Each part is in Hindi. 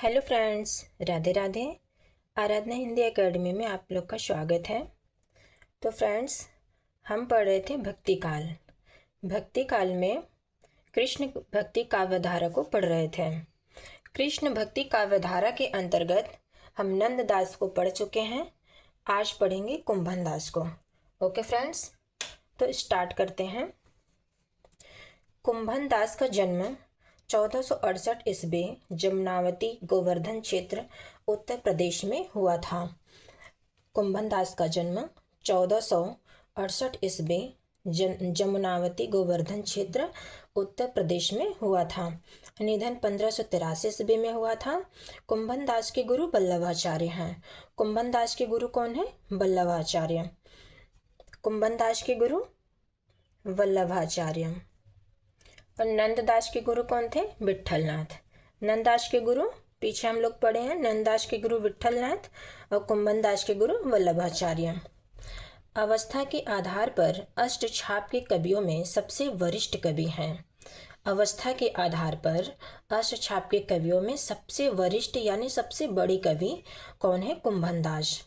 Hello friends, Radhe Radhe. Aradhana Hindi academy में आप लोग का स्वागत है। तो फ्रेंड्स, हम पढ़ रहे थे भक्ति काल। भक्ति काल में कृष्ण भक्ति काव्यधारा को पढ़ रहे थे। कृष्ण भक्ति काव्यधारा के अंतर्गत हम नंददास को पढ़ चुके हैं। आज पढ़ेंगे कुंभन दास को। ओके फ्रेंड्स, तो स्टार्ट करते हैं। कुंभन दास का जन्म 1468 ईस्वी जमुनावती गोवर्धन क्षेत्र उत्तर प्रदेश में हुआ था। कुंभन दास का जन्म 1468 ईस्वी जमुनावती गोवर्धन क्षेत्र उत्तर प्रदेश में हुआ था। निधन 1583 ईस्वी में हुआ था। कुंभन दास के गुरु वल्लभाचार्य हैं। कुंभन दास के गुरु कौन है? वल्लभाचार्य। कुंभन दास के गुरु वल्लभाचार्य। और नंददास के गुरु कौन थे? विट्ठलनाथ। नंददास के गुरु पीछे हम लोग पढ़े हैं। नंददास के गुरु विट्ठलनाथ और कुंभन दास के गुरु वल्लभाचार्य। अवस्था के आधार पर अष्टछाप के कवियों में सबसे वरिष्ठ कवि हैं। अवस्था के आधार पर अष्टछाप के कवियों में सबसे वरिष्ठ यानी सबसे बड़ी कवि कौन है? कुंभन दास।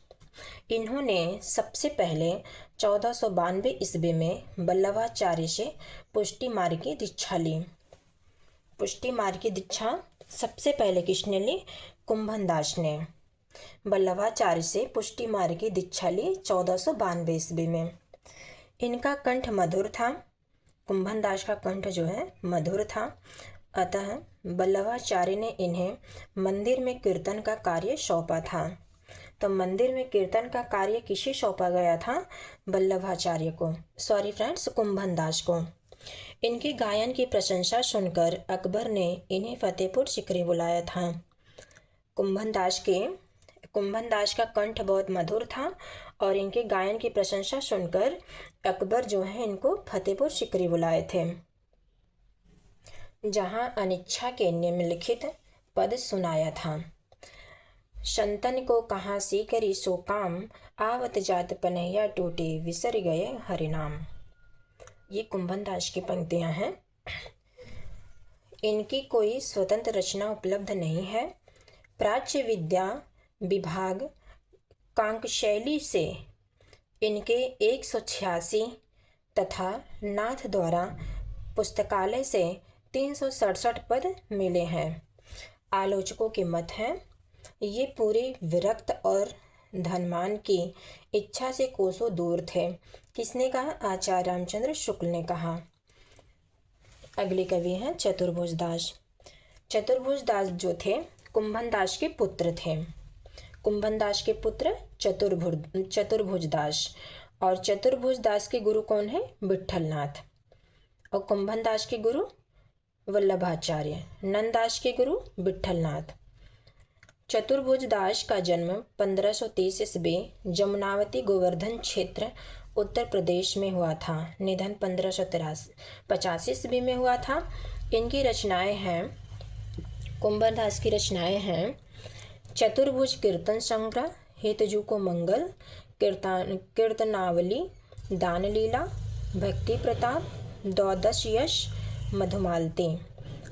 इन्होंने सबसे पहले 1492 ईस्वी में वल्लभाचार्य से पुष्टि मार्ग की दीक्षा ली। पुष्टि मार्ग की दीक्षा सबसे पहले किसने ली? कुंभन दास ने। वल्लभाचार्य से पुष्टि मार्ग की दीक्षा ली 1492 ईस्वी में। इनका कंठ मधुर था। कुंभन दास का कंठ जो है मधुर था। अतः वल्लभाचार्य ने इन्हें मंदिर में कीर्तन का कार्य सौंपा था। तो मंदिर में कीर्तन का कार्य किसे सौंपा गया था? वल्लभाचार्य को, सॉरी फ्रेंड्स, कुंभन दास को। इनके गायन की प्रशंसा सुनकर अकबर ने इन्हें फतेहपुर सीकरी बुलाया था। कुंभन दास का कंठ बहुत मधुर था और इनके गायन की प्रशंसा सुनकर अकबर जो है इनको फतेहपुर सीकरी बुलाए थे, जहां अनिच्छा के निम्नलिखित पद सुनाया था। संतन को कहाँ सी करी सो काम, आवत जात पनैया टूटे विसर गए हरिनाम। ये कुंभन दास की पंक्तियां हैं। इनकी कोई स्वतंत्र रचना उपलब्ध नहीं है। प्राच्य विद्या विभाग कांकशैली से इनके 186 तथा नाथ द्वारा पुस्तकालय से 367 पद मिले हैं। आलोचकों के मत हैं ये पूरे विरक्त और धनमान की इच्छा से कोसों दूर थे। किसने कहा? आचार्य रामचंद्र शुक्ल ने कहा। अगले कवि हैं चतुर्भुज दास। चतुर्भुज दास जो थे कुंभन दास के पुत्र थे। कुंभन दास के पुत्र चतुर्भुज दास। और चतुर्भुज दास के गुरु कौन है? विट्ठलनाथ। और कुंभन दास के गुरु वल्लभाचार्य। नंददास के गुरु विट्ठलनाथ। चतुर्भुज दास का जन्म 1530 ईस्वी जमुनावती गोवर्धन क्षेत्र उत्तर प्रदेश में हुआ था। निधन 1585 ईस्वी में हुआ था। इनकी रचनाएं हैं, कुंभन दास की रचनाएं हैं चतुर्भुज कीर्तन संग्रह, हितजू को मंगल, कीर्तनावली, दानलीला, भक्ति प्रताप, द्वादश यश, मधुमालती।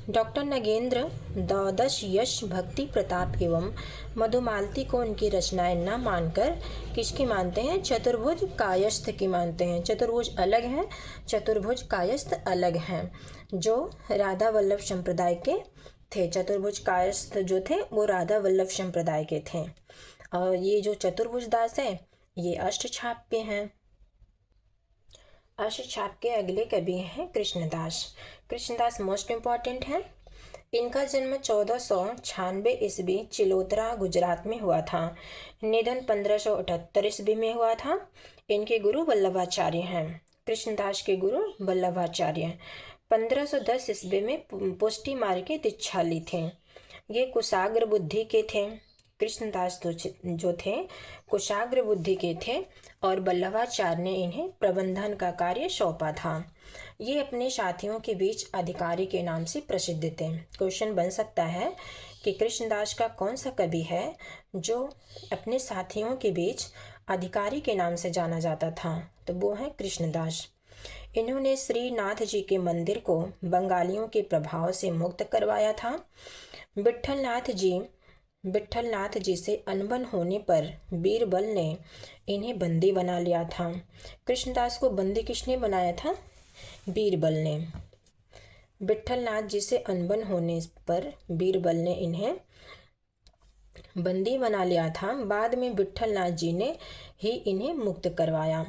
डॉक्टर नगेंद्र द्वादश यश, भक्ति प्रताप एवं मधुमालती को उनकी रचनाएं न मानकर किसकी मानते हैं? चतुर्भुज कायस्थ की मानते हैं। चतुर्भुज अलग है, चतुर्भुज कायस्थ अलग हैं, जो राधा वल्लभ संप्रदाय के थे। चतुर्भुज कायस्थ जो थे वो राधा वल्लभ संप्रदाय के थे। और ये जो चतुर्भुज दास है ये अष्टछाप के हैं। अष्टछाप के अगले कवि हैं कृष्णदास। कृष्णदास मोस्ट इम्पॉर्टेंट है। इनका जन्म 1496 ईस्वी चिलोतरा गुजरात में हुआ था। निधन 1578 ईस्वी में हुआ था। इनके गुरु वल्लभाचार्य हैं। कृष्णदास के गुरु वल्लभाचार्य 1510 ईस्वी में पुष्टि मार्ग की दीक्षा ली थी। ये कुशाग्र बुद्धि के थे। कृष्णदास जो थे कुशाग्र बुद्धि के थे और वल्लभाचार्य ने इन्हें प्रबंधन का कार्य सौंपा था। ये अपने साथियों के बीच अधिकारी के नाम से प्रसिद्ध थे। क्वेश्चन बन सकता है कि कृष्णदास का कौन सा कवि है जो अपने साथियों के बीच अधिकारी के नाम से जाना जाता था? तो वो है कृष्णदास। इन्होंने श्रीनाथ जी के मंदिर को बंगालियों के प्रभाव से मुक्त करवाया था। विट्ठलनाथ जी विट्ठलनाथ जी से अनबन होने पर बीरबल ने इन्हें बंदी बना लिया था। कृष्णदास को बंदी किसने बनाया था? बीरबल ने। विट्ठलनाथ जी से अनबन होने पर बीरबल ने इन्हें बंदी बना लिया था। बाद में विट्ठलनाथ जी ने ही इन्हें मुक्त करवाया।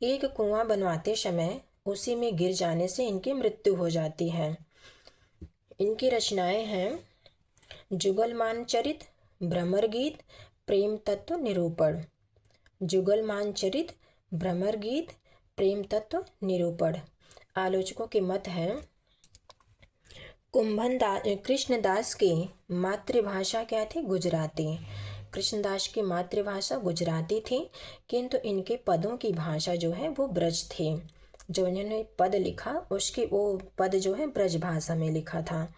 एक कुआं बनवाते समय उसी में गिर जाने से इनकी मृत्यु हो जाती है। इनकी रचनाएं हैं जुगलमान चरित, भ्रमर गीत, प्रेम तत्व निरूपण। जुगलमान चरित, भ्रमर गीत, प्रेम तत्व निरूपण। आलोचकों के मत है कृष्णदास की मातृभाषा क्या थी? गुजराती। कृष्णदास की मातृभाषा गुजराती थी, किंतु इनके पदों की भाषा जो है वो ब्रज थी। जो इन्होंने पद लिखा उसकी वो पद जो है ब्रज भाषा में लिखा था।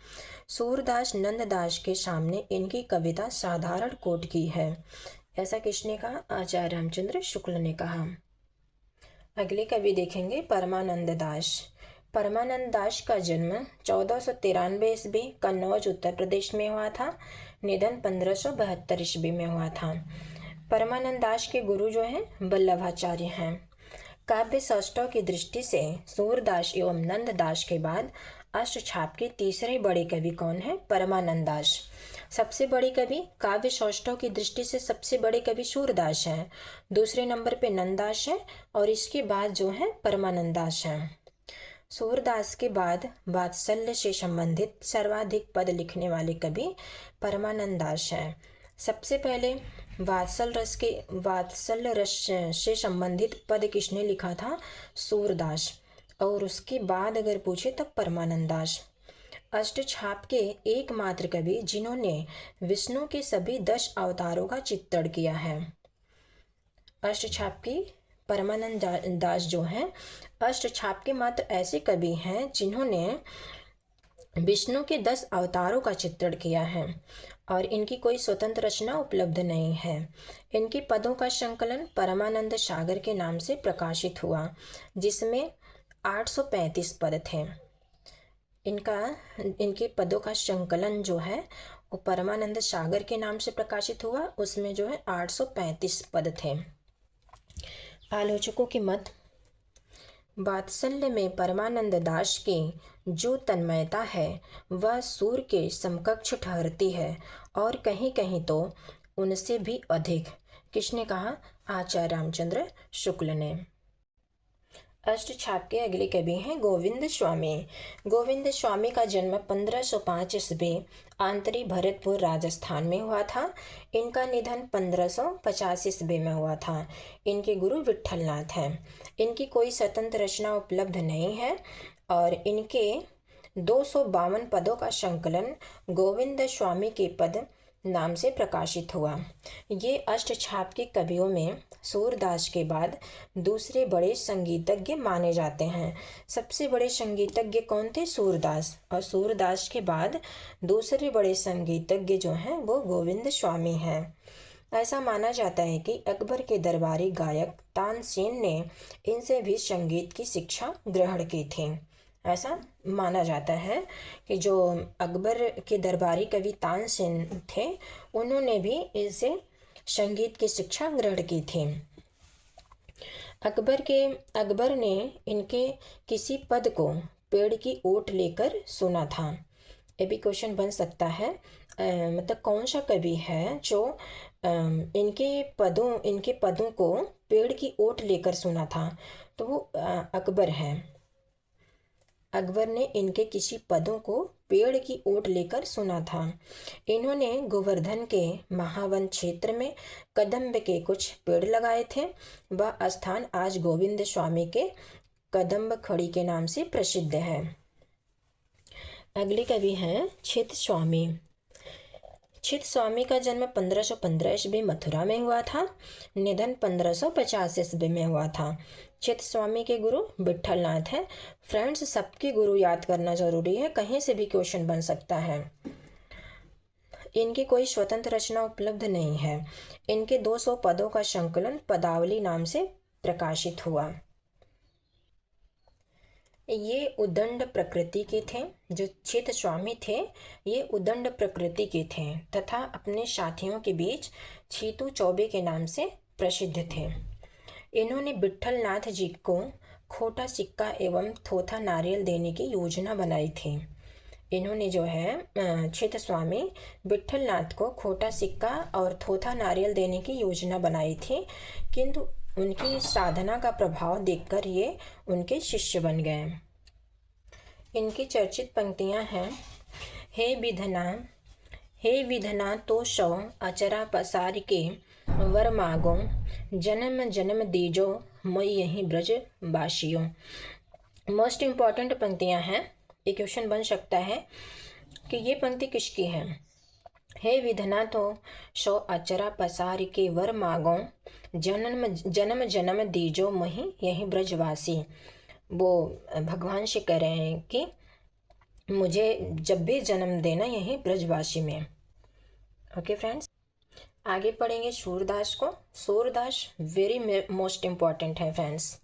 सूरदास नंददास के सामने इनकी कविता साधारण कोटि की है, ऐसा किसने कहा? आचार्य रामचंद्र शुक्ल ने कहा। अगले कवि देखेंगे परमानंद दास। परमानंद दास का जन्म 1493 ईस्वी कन्नौज उत्तर प्रदेश में हुआ था। निधन 1572 ईस्वी में हुआ था। परमानंद दास के गुरु जो हैं वल्लभाचार्य हैं। काव्य शास्त्रों की दृष्टि से सूरदास एवं नंददास के बाद अष्टछाप के तीसरे बड़े कवि कौन है? परमानंद दास। सबसे बड़े कवि काव्य शास्त्रों की दृष्टि से सबसे बड़े कवि सूरदास हैं, दूसरे नंबर पे नंददास है और इसके बाद जो है परमानंद दास हैं। सूरदास के बाद वात्सल्य से संबंधित सर्वाधिक पद लिखने वाले कवि परमानंद दास हैं। सबसे पहले वात्सल्य रस से संबंधित पद किसने लिखा था? सूरदास। और उसके बाद अगर पूछे तब परमानंद दास। अष्टछाप के एकमात्र कवि जिन्होंने विष्णु के सभी 10 अवतारों का चित्रण किया है। अष्टछाप की परमानंद दास जो हैं अष्टछाप के मात्र ऐसे कवि हैं जिन्होंने विष्णु के 10 अवतारों का चित्रण किया है और इनकी कोई स्वतंत्र रचना उपलब्ध नहीं है। इनके पदों का संकलन परमानंद सागर के नाम से प्रकाशित हुआ, जिसमें 835 पद थे। इनके पदों का संकलन जो है वो परमानंद सागर के नाम से प्रकाशित हुआ, उसमें जो है 835 पद थे। आलोचकों के मत वात्सल्य में परमानंद दास की जो तन्मयता है वह सूर के समकक्ष ठहरती है और कहीं कहीं तो उनसे भी अधिक। किसने कहा? आचार्य रामचंद्र शुक्ल ने। अष्टछाप के अगले कवि हैं गोविंद स्वामी। गोविंद स्वामी का जन्म 1505 ईस्वी आंतरी भरतपुर राजस्थान में हुआ था। इनका निधन 1550 ईस्वी में हुआ था। इनके गुरु विट्ठलनाथ हैं। इनकी कोई स्वतंत्र रचना उपलब्ध नहीं है और इनके 252 पदों का संकलन गोविंद स्वामी के पद नाम से प्रकाशित हुआ। ये अष्टछाप के कवियों में सूरदास के बाद दूसरे बड़े संगीतज्ञ माने जाते हैं। सबसे बड़े संगीतज्ञ कौन थे? सूरदास। और सूरदास के बाद दूसरे बड़े संगीतज्ञ जो हैं वो गोविंद स्वामी हैं। ऐसा माना जाता है कि अकबर के दरबारी गायक तानसेन ने इनसे भी संगीत की शिक्षा ग्रहण की थी। ऐसा माना जाता है कि जो अकबर के दरबारी कवि तानसेन थे उन्होंने भी इनसे संगीत की शिक्षा ग्रहण की थी। अकबर ने इनके किसी पद को पेड़ की ओट लेकर सुना था। ये भी क्वेश्चन बन सकता है, मतलब कौन सा कवि है जो इनके पदों को पेड़ की ओट लेकर सुना था? तो वो अकबर है। अकबर ने इनके किसी पदों को पेड़ की ओट लेकर सुना था। इन्होंने गोवर्धन के महावन क्षेत्र में कदम्ब के कुछ पेड़ लगाए थे। वह स्थान आज गोविंद स्वामी के कदम्ब खड़ी के नाम से प्रसिद्ध है। अगले कवि हैं चित स्वामी। चित स्वामी का जन्म 1515 ईस्वी मथुरा में हुआ था। निधन 1550 ईस्वी में हुआ था। चित स्वामी के गुरु विट्ठलनाथ हैं। फ्रेंड्स, सबके गुरु याद करना जरूरी है, कहीं से भी क्वेश्चन बन सकता है। इनकी कोई स्वतंत्र रचना उपलब्ध नहीं है। इनके 200 पदों का संकलन पदावली नाम से प्रकाशित हुआ। ये उदंड प्रकृति के थे। जो चित स्वामी थे ये उदंड प्रकृति के थे तथा अपने साथियों के बीच छीतू चौबे के नाम से प्रसिद्ध थे। इन्होंने विट्ठल नाथ जी को खोटा सिक्का एवं थोथा नारियल देने की योजना बनाई थी। इन्होंने जो है चित स्वामी विट्ठल नाथ को खोटा सिक्का और थोथा नारियल देने की योजना बनाई थी, किंतु उनकी साधना का प्रभाव देखकर ये उनके शिष्य बन गए। इनकी चर्चित पंक्तियां हैं, हे विधना तो शौ अचरा पसार के वर मागो, जन्म जन्म दीजो मैं यही ब्रज बाशियों। मोस्ट इम्पॉर्टेंट पंक्तियां हैं। एक क्वेश्चन बन सकता है कि ये पंक्ति किसकी है। हे विधना तो शो अचरा पसार के वर मागो, जन्म जन्म जन्म दीजो मही यही ब्रजवासी। वो भगवान से कह रहे हैं कि मुझे जब भी जन्म देना यही ब्रजवासी में। ओके फ्रेंड्स, आगे पढ़ेंगे सूरदास को। सूरदास वेरी मोस्ट इम्पॉर्टेंट है फ्रेंड्स।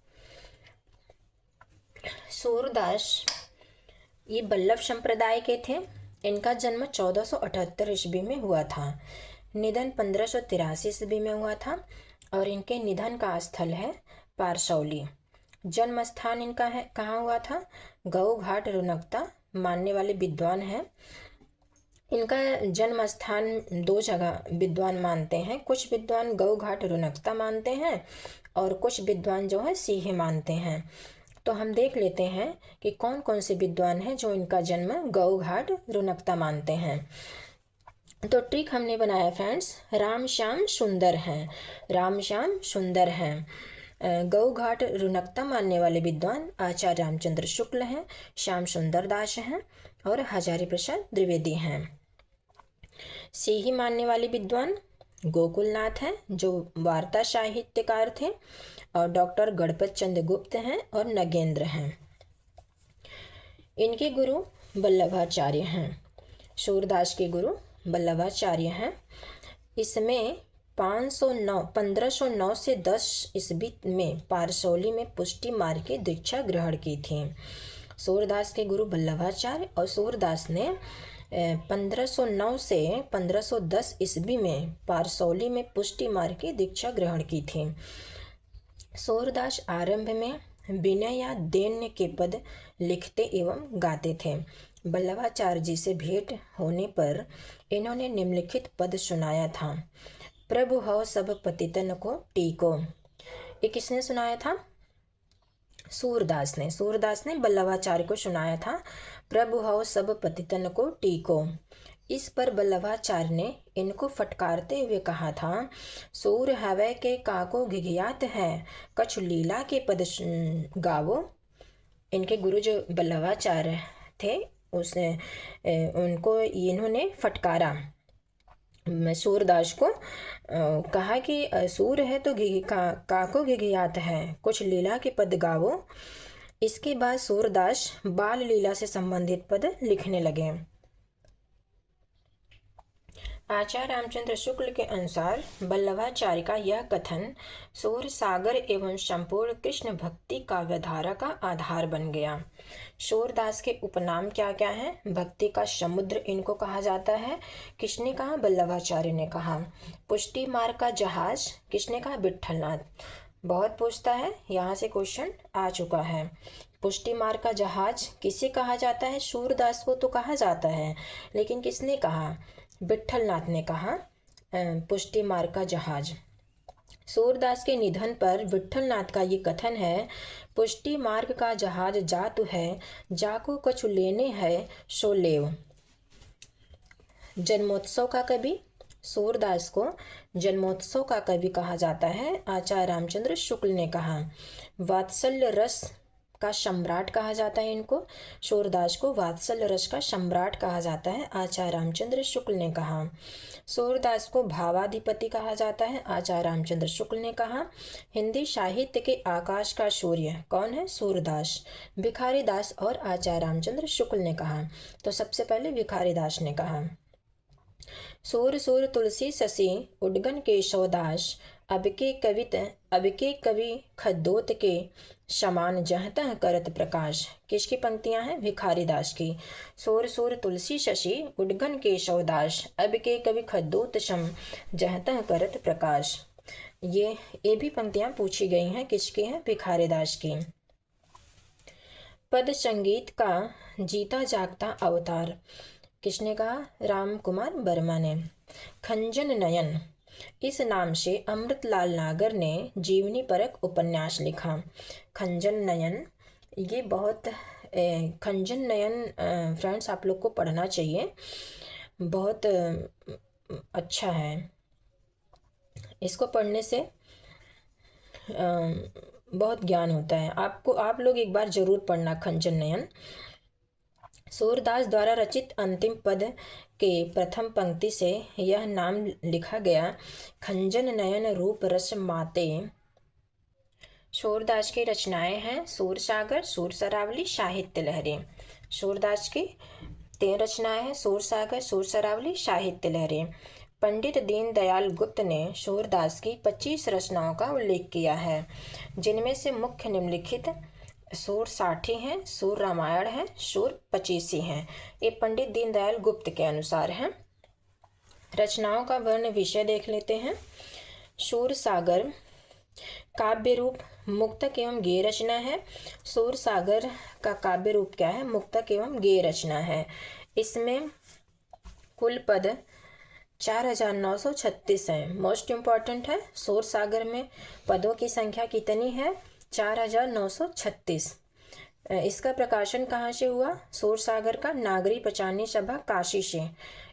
सूरदास ये बल्लभ संप्रदाय के थे। इनका जन्म 1478 ईस्वी में हुआ था। निधन 1583 ईस्वी में हुआ था और इनके निधन का स्थल है पारसौली। जन्म स्थान इनका है कहाँ हुआ था? गऊ घाट रुनकता मानने वाले विद्वान हैं। इनका जन्म स्थान दो जगह विद्वान मानते हैं। कुछ विद्वान गऊ घाट रुनकता मानते हैं और कुछ विद्वान जो है सीहे मानते हैं। तो हम देख लेते हैं कि कौन कौन से विद्वान हैं जो इनका जन्म गऊ घाट रुनकता मानते हैं। तो ट्रिक हमने बनाया फ्रेंड्स, राम श्याम सुंदर हैं। राम श्याम सुंदर हैं। गऊ घाट रुनकता मानने वाले विद्वान आचार्य रामचंद्र शुक्ल हैं, श्याम सुंदर दास हैं और हजारी प्रसाद द्विवेदी हैं। सीही मानने वाले विद्वान गोकुलनाथ हैं जो वार्ता साहित्यकार थे और डॉक्टर गणपत चंद्र गुप्त हैं और नगेंद्र हैं। इनके गुरु वल्लभाचार्य हैं। सूरदास के गुरु वल्लभाचार्य हैं। इसमें 1509 से 10 ईस्वी में पारसौली में पुष्टि मार्ग की दीक्षा ग्रहण की थी। सूरदास के गुरु वल्लभाचार्य और सूरदास ने 1509 से 1510 ईस्वी में पारसौली में पुष्टि मार्ग की दीक्षा ग्रहण की थी। सूरदास आरंभ में विनय या दैन्य के पद लिखते एवं गाते थे। वल्लभाचार्य जी से भेंट होने पर इन्होंने निम्नलिखित पद सुनाया था। प्रभु हो सब पतितन को टीको। ये किसने सुनाया था? सूरदास ने। सूरदास ने वल्लभाचार्य को सुनाया था, प्रभु हो सब पतितन को टीको। इस पर वल्लभाचार्य ने इनको फटकारते हुए कहा था, सूर हवै के काको घिघियात है, कछु लीला के पद गावो। इनके गुरु जो वल्लभाचार्य थे उनको इन्होंने फटकारा। सूरदास को कहा कि सूर है तो काको घिघियात है, कुछ लीला के पद गावो। इसके बाद सूरदास बाल लीला से संबंधित पद लिखने लगे। आचार्य रामचंद्र शुक्ल के अनुसार वल्लभाचार्य का यह कथन सूर सागर एवं संपूर्ण कृष्ण भक्ति काव्यधारा का आधार बन गया। सूरदास के उपनाम क्या क्या हैं? भक्ति का समुद्र इनको कहा जाता है। किसने कहा? वल्लभाचार्य ने कहा। पुष्टि मार्ग का जहाज किसने कहा? विट्ठलनाथ। बहुत पूछता है, यहाँ से क्वेश्चन आ चुका है। पुष्टि मार्ग का जहाज किसे कहा जाता है? सूरदास को तो कहा जाता है, लेकिन किसने कहा? विट्ठलनाथ ने कहा पुष्टि मार्ग का जहाज। सूरदास के निधन पर विट्ठलनाथ का ये कथन है, पुष्टि मार्ग का जहाज जातु है, जाको कछु लेने है सो लेव। जन्मोत्सव का कवि सूरदास को जन्मोत्सव का कवि कहा जाता है। आचार्य रामचंद्र शुक्ल ने कहा। वात्सल्य रस का सम्राट कहा जाता है इनको। सूरदास को वात्सल्य रस का सम्राट कहा जाता है, आचार्य रामचंद्र शुक्ल ने कहा। सूरदास को भावाधिपति कहा जाता है, आचार्य रामचंद्र शुक्ल ने कहा। हिंदी साहित्य के आकाश का सूर्य कौन है? सूरदास। भिखारी दास और आचार्य रामचंद्र शुक्ल ने कहा। तो सबसे पहले भिखारी दास ने कहा, सूर सूर तुलसी शशि उडगन केशवदास, अब के कवि खद्दोत के समान जहतः करत प्रकाश। किसकी पंक्तियां हैं? भिखारीदास की। सोर सोर तुलसी शशि उद्गन केशवदास, अब के कवि खद्दोत सम जहतः करत प्रकाश। ये भी पंक्तियां पूछी गई हैं। किसकी हैं? भिखारीदास की। पद संगीत का जीता जागता अवतार, किसने कहा? राम कुमार वर्मा ने। खंजन नयन, इस नाम से अमृतलाल नागर ने जीवनी परक उपन्यास लिखा। खंजन नयन, ये बहुत खंजन नयन फ्रेंड्स आप लोग को पढ़ना चाहिए, बहुत अच्छा है। इसको पढ़ने से बहुत ज्ञान होता है आपको। आप लोग एक बार जरूर पढ़ना खंजन नयन। सूरदास द्वारा रचित अंतिम पद के प्रथम पंक्ति से यह नाम लिखा गया। खंजन नयन रूप रस माते। सूरदास की रचनाएं हैं सूरसागर, सूरसरावली, साहित्य लहरी। सूरदास की 3 रचनाएं हैं, सूरसागर, सूरसरावली, साहित्य लहरी। पंडित दीनदयाल गुप्त ने सूरदास की 25 रचनाओं का उल्लेख किया है, जिनमें से मुख्य निम्नलिखित सूर 60 हैं, सूर रामायण है, सूर 25 हैं। ये पंडित दीनदयाल गुप्त के अनुसार हैं। रचनाओं का वर्ण विषय देख लेते हैं। सूर सागर काव्य रूप मुक्तक एवं गेय रचना है। सूर सागर का काव्य रूप क्या है? मुक्तक एवं गेय रचना है। इसमें कुल पद 4936 हैं। मोस्ट इम्पॉर्टेंट है, सूर सागर में पदों की संख्या कितनी है? 4936। इसका प्रकाशन कहाँ से हुआ? सूर सागर का नागरी पचानी सभा काशी से।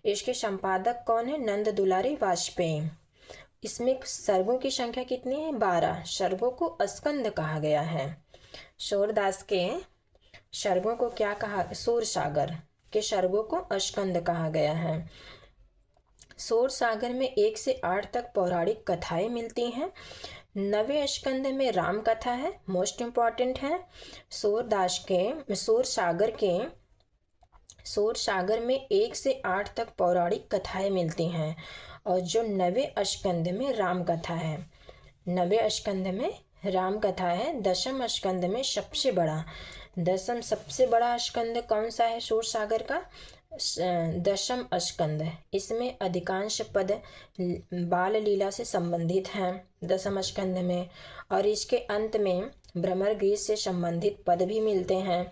इसके संपादक कौन है? नंद दुलारी वाजपेयी। इसमें सर्गों की संख्या कितनी है? 12। सर्गों को अस्कंद कहा गया है। सूरदास के सर्गों को क्या कहा? सूर सागर के सर्गों को अस्कंद कहा गया है। सूर सागर में 1 से 8 तक पौराणिक कथाएं मिलती हैं। 9वें स्कंद में राम कथा है, मोस्ट इम्पॉर्टेंट है। सूर सागर में 1 से 8 तक पौराणिक कथाएं मिलती हैं और जो 9वें स्कंद में राम कथा है। 9वें स्कंद में राम कथा है। 10वें स्कंद में सबसे बड़ा स्कंद कौन सा है सूर सागर का? 10वां स्कंद। इसमें अधिकांश पद बाल लीला से संबंधित हैं 10वें स्कंद में, और इसके अंत में भ्रमर गीत से संबंधित पद भी मिलते हैं।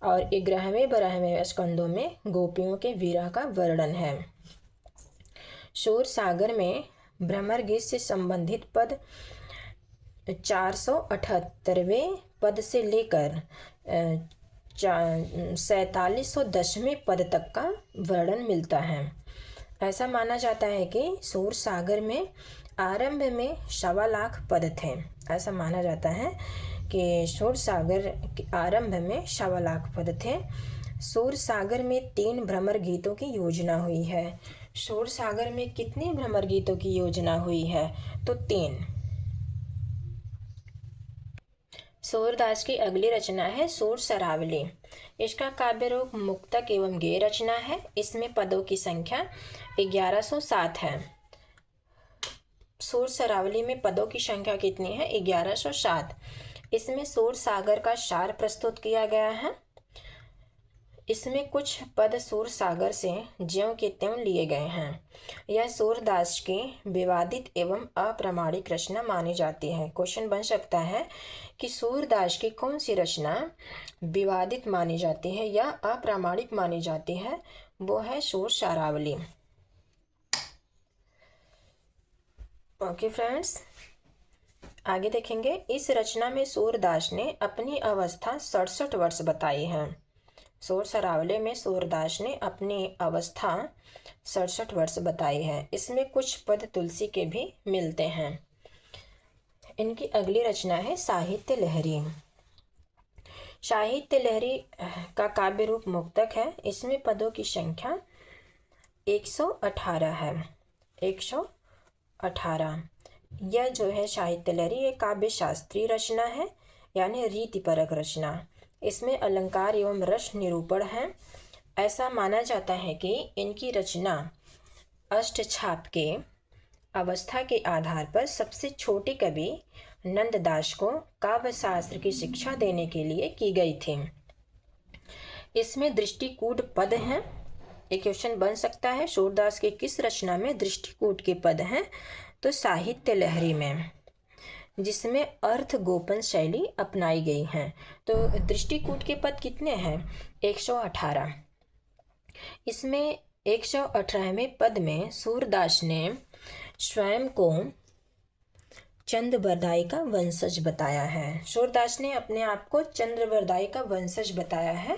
और 11वें स्कंदों में गोपियों के विरह का वर्णन है। सूर सागर में भ्रमर गीत से संबंधित पद 478वें पद से लेकर 4710वें पद तक का वर्णन मिलता है। ऐसा माना जाता है कि सूर सागर में आरंभ में 1.25 लाख पद थे। ऐसा माना जाता है कि सूर सागर के आरंभ में 1.25 लाख पद थे। सूर सागर में 3 भ्रमर गीतों की योजना हुई है। सूर सागर में कितने भ्रमर गीतों की योजना हुई है? तो 3। सूरदास की अगली रचना है सूर सरावली। इसका काव्य रूप मुक्तक एवं गेय रचना है। इसमें पदों की संख्या 1107 है। सूर सरावली में पदों की संख्या कितनी है? 1107। इसमें सूर सागर का सार प्रस्तुत किया गया है। इसमें कुछ पद सूर सागर से ज्यों के त्यों लिए गए हैं। यह सूरदास की विवादित एवं अप्रामाणिक रचना मानी जाती है। क्वेश्चन बन सकता है कि सूरदास की कौन सी रचना विवादित मानी जाती है या अप्रामाणिक मानी जाती है? वो है सूर सरावली। ओके फ्रेंड्स, आगे देखेंगे। इस रचना में सूरदास ने अपनी अवस्था 67 वर्ष बताई है। सूर सरावले में सूरदास ने अपनी अवस्था 67 वर्ष बताई है। इसमें कुछ पद तुलसी के भी मिलते हैं। इनकी अगली रचना है साहित्य लहरी। साहित्य लहरी का काव्य रूप मुक्तक है। इसमें पदों की संख्या 118 है। 118। यह जो है साहित्य लहरी, ये काव्य शास्त्रीय रचना है, यानी रीतिपरक रचना। इसमें अलंकार एवं रस निरूपण है। ऐसा माना जाता है कि इनकी रचना अवस्था के आधार पर सबसे छोटे कवि नंददास को काव्य शास्त्र की शिक्षा देने के लिए की गई थी। इसमें दृष्टिकूट पद हैं। एक क्वेश्चन बन सकता है, सूरदास की किस रचना में दृष्टिकूट के पद हैं? तो साहित्य लहरी में, जिसमें अर्थ गोपन शैली अपनाई गई है। तो दृष्टिकूट के पद कितने हैं? 118। इसमें 118वें पद में सूरदास ने स्वयं को चंद्रबरदाई का वंशज बताया है। सूरदास ने अपने आप को चंद्रबरदाई का वंशज बताया है।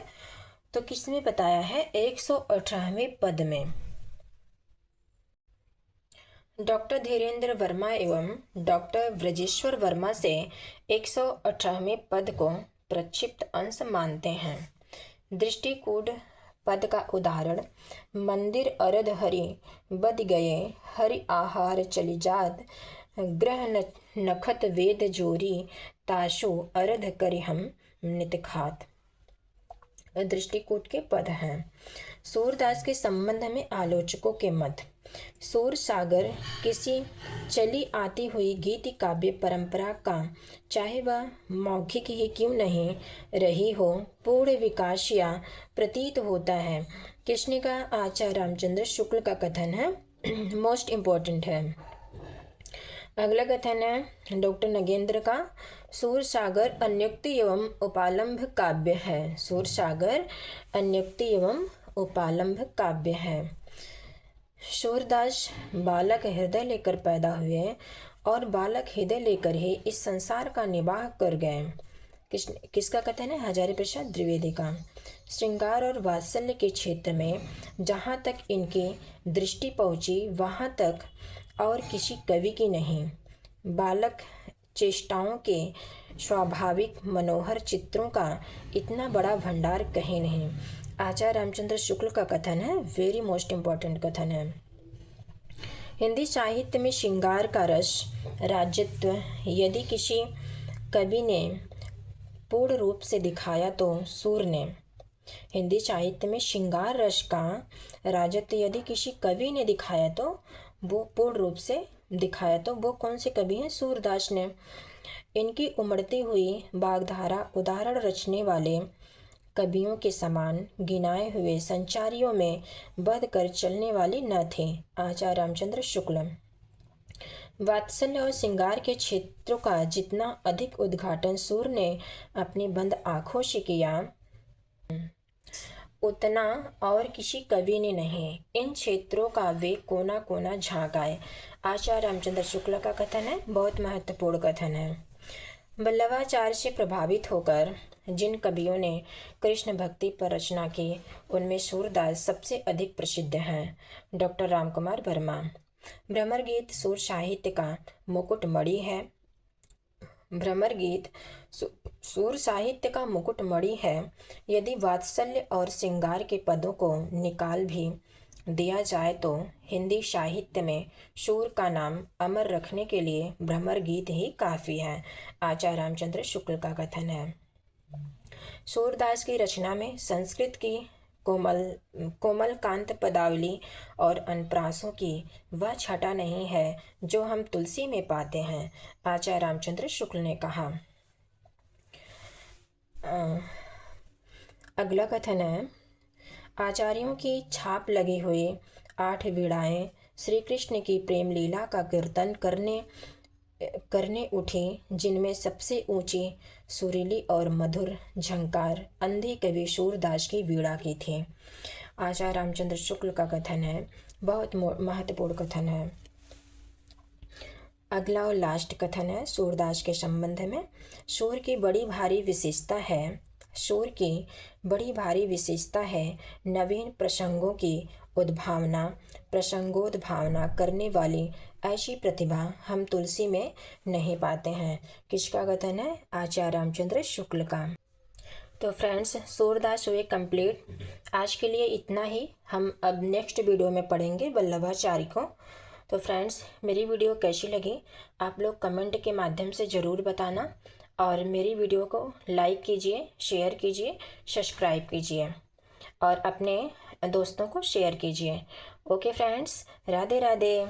तो किसमें बताया है? 118वें पद में। डॉक्टर धीरेन्द्र वर्मा एवं डॉक्टर ब्रजेश्वर वर्मा से 118वें पद को प्रक्षिप्त अंश मानते हैं। दृष्टिकूट पद का उदाहरण: मंदिर अरद हरि बद गए, हरि आहार चली जात, ग्रह नखत वेद जोरी, ताशु अरध करि हम नित खात। दृष्टिकूट के पद हैं। सूरदास के संबंध में आलोचकों के मत: सूर सागर किसी चली आती हुई गीति काव्य परंपरा का, चाहे वह मौखिक ही क्यों नहीं रही हो, पूर्ण विकास या प्रतीत होता है। कृष्ण का आचार्य रामचंद्र शुक्ल का कथन है, मोस्ट इम्पोर्टेंट है। अगला कथन है डॉक्टर नगेंद्र का, सूर सागर अन्योक्ति एवं उपालंभ काव्य है। सूर सागर अन्योक्ति एवं उपालंभ काव्य है। सूरदास बालक हृदय लेकर पैदा हुए और बालक हृदय लेकर ही इस संसार का निवाह कर गए। किसका कथन है? हजारी प्रसाद द्विवेदी का। श्रृंगार और वात्सल्य के क्षेत्र में जहाँ तक इनकी दृष्टि पहुँची, वहाँ तक और किसी कवि की नहीं। बालक चेष्टाओं के स्वाभाविक मनोहर चित्रों का इतना बड़ा भंडार कहीं नहीं। आचार्य रामचंद्र शुक्ल का कथन है, वेरी मोस्ट इम्पॉर्टेंट कथन है। हिंदी साहित्य में श्रृंगार का रस राज्यत्व यदि किसी कवि ने पूर्ण रूप से दिखाया तो सूर ने। हिंदी साहित्य में श्रृंगार रस का राजत्व यदि किसी कवि ने दिखाया तो वो पूर्ण रूप से दिखाया तो वो कौन से कवि हैं? सूरदास ने। इनकी उमड़ती हुई बागधारा उदाहरण रचने वाले कवियों के समान गिनाए हुए संचारियों में बध कर चलने वाली न थे। आचार्य रामचंद्र शुक्ल। वात्सल्य और श्रृंगार के क्षेत्रों का जितना अधिक उद्घाटन सूर ने अपनी बंद आँखों से किया, उतना और किसी कवि ने नहीं। इन क्षेत्रों का वे कोना कोना झाँक आए। आचार्य रामचंद्र शुक्ल का कथन है, बहुत महत्वपूर्ण कथन है। वल्लभाचार्य से प्रभावित होकर जिन कवियों ने कृष्ण भक्ति पर रचना की, उनमें सूरदास सबसे अधिक प्रसिद्ध हैं। डॉक्टर रामकुमार वर्मा। भ्रमर गीत सूर साहित्य का मुकुटमणि है। भ्रमर गीत सूर साहित्य का मुकुटमणि है। यदि वात्सल्य और श्रृंगार के पदों को निकाल भी दिया जाए तो हिंदी साहित्य में सूर का नाम अमर रखने के लिए भ्रमर गीत ही काफ़ी है। आचार्य रामचंद्र शुक्ल का कथन है। सूरदास की रचना में संस्कृत की कोमल कांत पदावली और अनप्रासों की वह छटा नहीं है जो हम तुलसी में पाते हैं। आचार्य रामचंद्र शुक्ल ने कहा। अगला कथन है, आचार्यों की छाप लगी हुई 8 वीणाएं श्री कृष्ण की प्रेम लीला का कीर्तन करने उठी, जिनमें सबसे ऊंची सुरीली और मधुर झंकार अंधी कवि सूरदास की वीणा की थी। आचार्य रामचंद्र शुक्ल का कथन है, बहुत महत्वपूर्ण कथन है। अगला और लास्ट कथन है सूरदास के संबंध में। सूर की बड़ी भारी विशेषता है नवीन प्रसंगों की प्रसंगोद्भावना करने वाली ऐसी प्रतिभा हम तुलसी में नहीं पाते हैं। किसका कथन है? आचार्य रामचंद्र शुक्ल का। तो फ्रेंड्स, सूरदास हुए कंप्लीट। आज के लिए इतना ही। हम अब नेक्स्ट वीडियो में पढ़ेंगे वल्लभाचार्य को। तो फ्रेंड्स, मेरी वीडियो कैसी लगी आप लोग कमेंट के माध्यम से ज़रूर बताना, और मेरी वीडियो को लाइक कीजिए, शेयर कीजिए, सब्सक्राइब कीजिए और अपने दोस्तों को शेयर कीजिए। Okay friends, Radhe Radhe.